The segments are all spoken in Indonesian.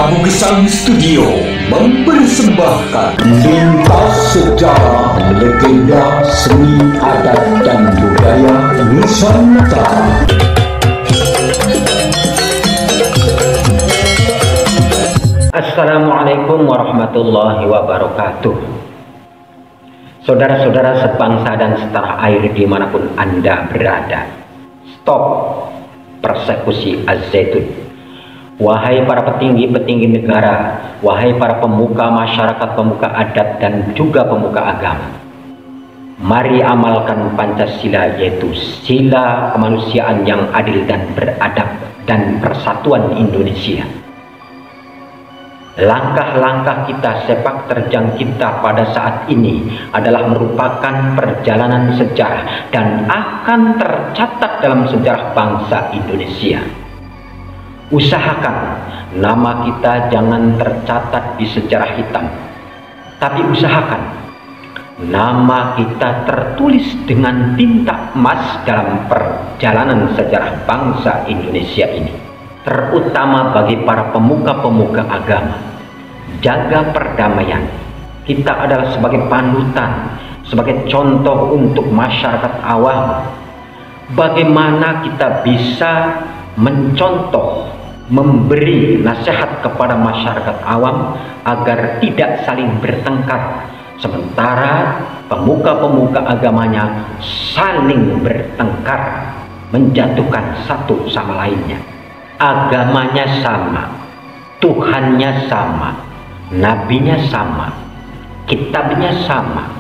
Prabu Gesang Studio mempersembahkan Lintas Sejarah Legenda Seni Adat dan Budaya Nusantara. Assalamualaikum warahmatullahi wabarakatuh. Saudara-saudara sebangsa dan setanah air dimanapun Anda berada, stop persekusi Az-Zaitun. Wahai para petinggi-petinggi negara, wahai para pemuka masyarakat, pemuka adat dan juga pemuka agama, mari amalkan Pancasila, yaitu sila kemanusiaan yang adil dan beradab dan persatuan Indonesia. Langkah-langkah kita, sepak terjang kita pada saat ini adalah merupakan perjalanan sejarah dan akan tercatat dalam sejarah bangsa Indonesia. Usahakan nama kita jangan tercatat di sejarah hitam, tapi usahakan nama kita tertulis dengan tinta emas dalam perjalanan sejarah bangsa Indonesia ini. Terutama bagi para pemuka-pemuka agama, jaga perdamaian. Kita adalah sebagai panutan, sebagai contoh untuk masyarakat awam. Bagaimana kita bisa mencontoh, memberi nasihat kepada masyarakat awam agar tidak saling bertengkar, sementara pemuka-pemuka agamanya saling bertengkar, menjatuhkan satu sama lainnya. Agamanya sama, Tuhannya sama, nabinya sama, kitabnya sama,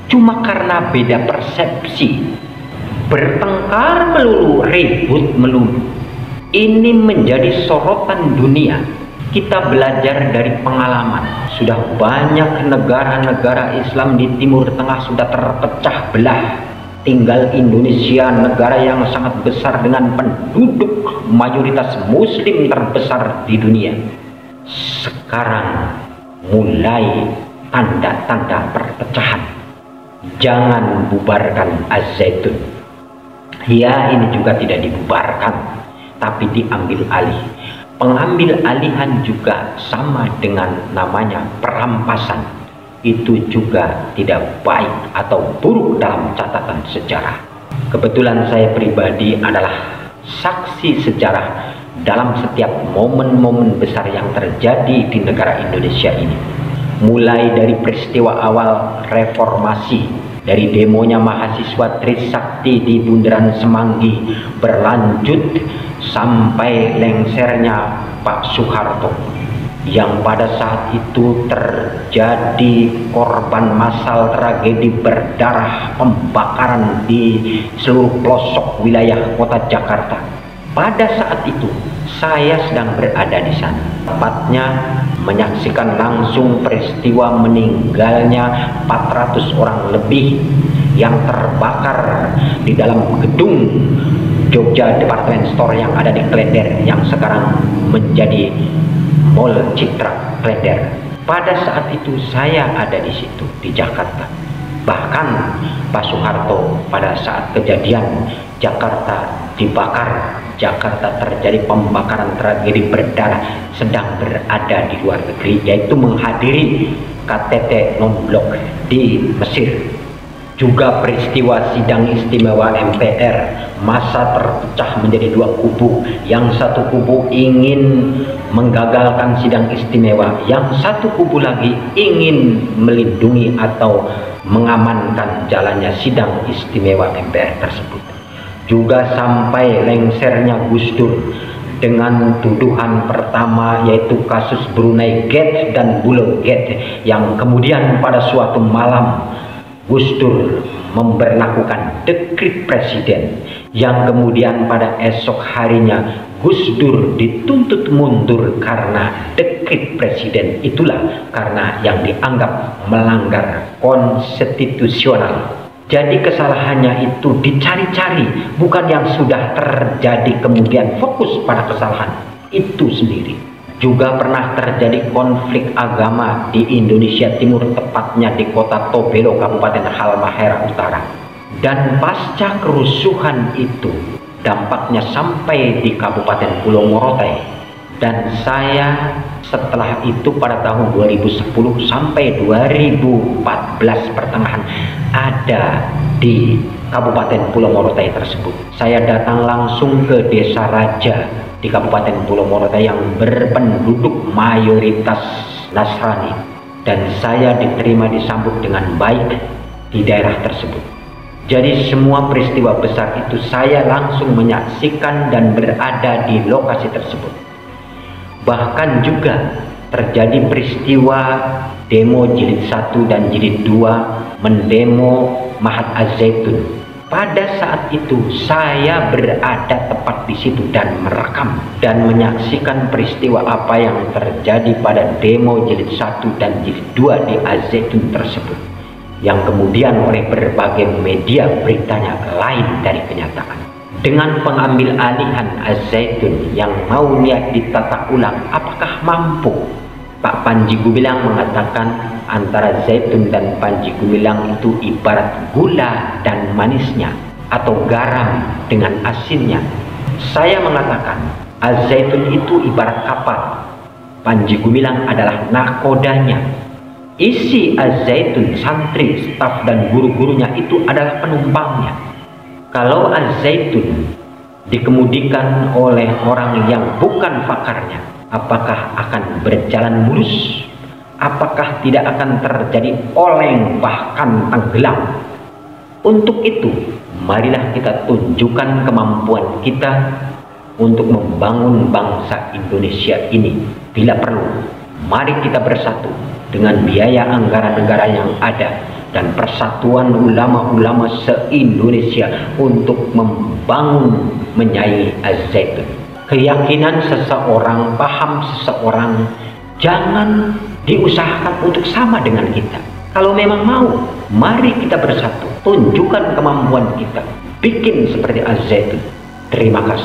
cuma karena beda persepsi bertengkar melulu, ribut melulu. Ini menjadi sorotan dunia. Kita belajar dari pengalaman. Sudah banyak negara-negara Islam di Timur Tengah sudah terpecah belah. Tinggal Indonesia, negara yang sangat besar dengan penduduk mayoritas muslim terbesar di dunia. Sekarang mulai tanda-tanda perpecahan. Jangan bubarkan Az-Zaitun. Ya, ini juga tidak dibubarkan, tapi diambil alih. Pengambil alihan juga sama dengan namanya perampasan. Itu juga tidak baik atau buruk dalam catatan sejarah. Kebetulan saya pribadi adalah saksi sejarah dalam setiap momen-momen besar yang terjadi di negara Indonesia ini. Mulai dari peristiwa awal reformasi, dari demonya mahasiswa Trisakti di Bundaran Semanggi, berlanjut sampai lengsernya Pak Soeharto, yang pada saat itu terjadi korban massal, tragedi berdarah, pembakaran di seluruh pelosok wilayah kota Jakarta. Pada saat itu saya sedang berada di sana, tepatnya menyaksikan langsung peristiwa meninggalnya 400 orang lebih yang terbakar di dalam gedung Jogja Department Store yang ada di Klender, yang sekarang menjadi Mall Citra Klender. Pada saat itu saya ada di situ di Jakarta. Bahkan Pak Soeharto pada saat kejadian Jakarta dibakar, Jakarta terjadi pembakaran, tragedi berdarah, sedang berada di luar negeri, yaitu menghadiri KTT non-blok di Mesir. Juga peristiwa sidang istimewa MPR, masa terpecah menjadi dua kubu. Yang satu kubu ingin menggagalkan sidang istimewa, yang satu kubu lagi ingin melindungi atau mengamankan jalannya sidang istimewa MPR tersebut. Juga sampai lengsernya Gus Dur dengan tuduhan pertama, yaitu kasus Brunei Gate dan Bulog Gate, yang kemudian pada suatu malam Gus Dur memberlakukan dekret presiden, yang kemudian pada esok harinya Gus Dur dituntut mundur karena dekret presiden itulah karena yang dianggap melanggar konstitusional. Jadi kesalahannya itu dicari-cari, bukan yang sudah terjadi kemudian fokus pada kesalahan itu sendiri. Juga pernah terjadi konflik agama di Indonesia Timur, tepatnya di kota Tobelo, Kabupaten Halmahera Utara. Dan pasca kerusuhan itu dampaknya sampai di Kabupaten Pulau Morotai. Dan saya setelah itu pada tahun 2010 sampai 2014 pertengahan ada di Kabupaten Pulau Morotai tersebut. Saya datang langsung ke Desa Raja di Kabupaten Pulau Morotai yang berpenduduk mayoritas Nasrani, dan saya diterima disambut dengan baik di daerah tersebut. Jadi semua peristiwa besar itu saya langsung menyaksikan dan berada di lokasi tersebut. Bahkan juga terjadi peristiwa demo jilid 1 dan jilid 2 mendemo Mahat Az-Zaitun. Pada saat itu saya berada tepat di situ dan merekam dan menyaksikan peristiwa apa yang terjadi pada demo jilid 1 dan jilid 2 di Az-Zaitun tersebut, yang kemudian oleh berbagai media beritanya lain dari kenyataan. Dengan pengambil alihan Az-Zaitun yang mau niat ditata ulang, apakah mampu? Pak Panji Gumilang mengatakan antara zaitun dan Panji Gumilang itu ibarat gula dan manisnya, atau garam dengan asinnya. Saya mengatakan Az-Zaitun itu ibarat kapal, Panji Gumilang adalah nakodanya. Isi Az-Zaitun, santri, staf dan guru-gurunya itu adalah penumpangnya. Kalau Az-Zaitun dikemudikan oleh orang yang bukan pakarnya, apakah akan berjalan mulus? Apakah tidak akan terjadi oleng bahkan tenggelam? Untuk itu, marilah kita tunjukkan kemampuan kita untuk membangun bangsa Indonesia ini. Bila perlu, mari kita bersatu dengan biaya anggaran negara yang ada dan persatuan ulama-ulama se-Indonesia untuk membangun menyaingi Az-Zaitun. Keyakinan seseorang, paham seseorang, jangan diusahakan untuk sama dengan kita. Kalau memang mau, mari kita bersatu, tunjukkan kemampuan kita, bikin seperti Az-Zaitun. Terima kasih.